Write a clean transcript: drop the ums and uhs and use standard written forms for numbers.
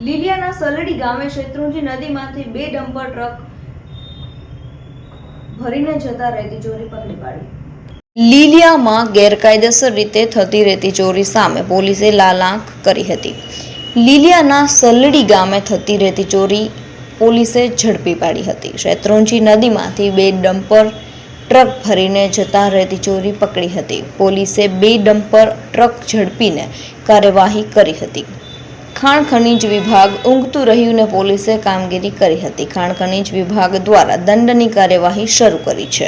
લીલિયાના સલડી ગામે Shetrunji નદીમાંથી 2 dumper truck ભરીને જતા રેતી ચોરી પકડી પાડી। લીલિયામાં ગેરકાયદેસર રીતે થતી રેતી ચોરી સામે પોલીસે લાલ આંખ કરી હતી। લીલિયાના સલડી ગામે થતી રેતી ચોરી પોલીસે ઝડપી પાડી હતી। શેત્રુંજી નદીમાંથી 2 ડમ્પર ટ્રક ભરીને જતા રેતી ચોરી પકડી હતી। પોલીસે 2 ડમ્પર ટ્રક ઝડપીને કાર્યવાહી કરી હતી। ખાણ ખનીજ વિભાગ ઊંઘતું રહ્યું ને પોલીસે કામગીરી કરી હતી। ખાણ ખનીજ વિભાગ દ્વારા દંડની કાર્યવાહી શરૂ કરી છે।